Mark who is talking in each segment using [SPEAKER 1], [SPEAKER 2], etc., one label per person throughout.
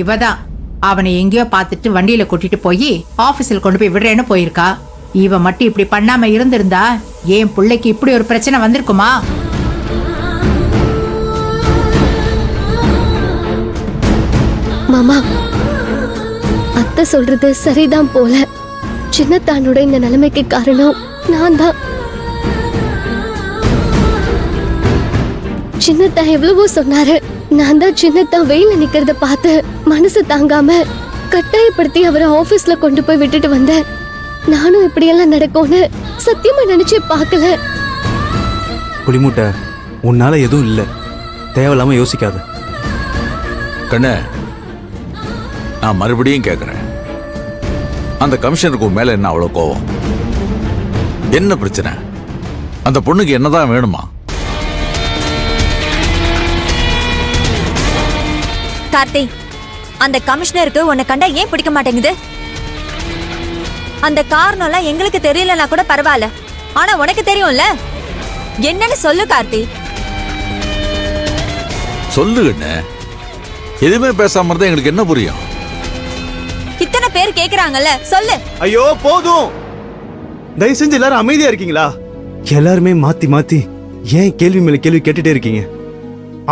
[SPEAKER 1] இவதான் அவனை எங்கேயோ பார்த்துட்டு வண்டியில கூட்டிட்டு போய் ஆபீஸ்ல கொண்டு போய் விடுறேன்னு போயிருக்கா. இவ மட்டும் இப்படி பண்ணாம இருந்திருந்தா என் பிள்ளைக்கு இப்படி ஒரு பிரச்சனை வந்திருக்குமா?
[SPEAKER 2] மாமா, அத்தை சொல்றது சரிதான் போல. சின்னத்தானோட இந்த நிலைமைக்கு காரணம் நான் தான். சின்னத்தா எவ்வளவோ சொன்னாரு. நான் தான் சின்னத்தா வெயில நிக்கிறத பார்த்து மனசு தாங்காம கட்டாயப்படுத்தி அவரை ஆபீஸ்ல கொண்டு போய் விட்டுட்டு வந்தேன். நானும் இப்படியெல்லாம் நடக்கும்னு சத்தியமா நினைச்சே பார்க்கல.
[SPEAKER 3] புலிமுட்டை, உன்னால எதுவும் இல்ல, தேவையில்லாம யோசிக்காத.
[SPEAKER 4] கண்ணே, நான் மறுபடியும் கேட்கிறேன், அந்த கமிஷனருக்கு மேல என்ன அவ்வளவு கோவம்? என்ன பிரச்சனை? அந்த பொண்ணுக்கு என்னதான் வேணுமா?
[SPEAKER 5] கார்த்தி, அந்த கமிஷனருக்கு உன்னை கண்டா ஏன் பிடிக்க மாட்டேங்குது? அந்த காரணம்லாம் எங்களுக்கு தெரியலனா கூட பரவாயில்ல, ஆனா உனக்கு தெரியும்ல, என்னன்னு சொல்லு கார்த்தி.
[SPEAKER 4] சொல்லு கண்ணே, எதுவுமே பேசாம இருந்தா எங்களுக்கு என்ன புரியும்?
[SPEAKER 5] இத்தனை பேர் கேக்குறாங்கல்ல, சொல்லு.
[SPEAKER 3] ஐயோ போதும், தயவு செஞ்சு எல்லாரும் அமைதியா இருக்கீங்களா? எல்லாருமே மாத்தி மாத்தி ஏன் கேள்வி மேல கேள்வி கேட்டுட்டே இருக்கீங்க?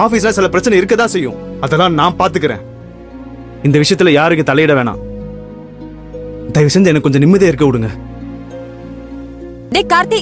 [SPEAKER 3] ஆபீஸ்ல சில பிரச்சனை இருக்கதான் செய்யும், அதெல்லாம் நான் பாத்துக்கிறேன். இந்த விஷயத்துல யாருக்கு தலையிட வேணாம். தயவு செஞ்சு எனக்கு கொஞ்சம் நிம்மதியா இருக்க விடுங்க.
[SPEAKER 5] டேய் கார்த்தி,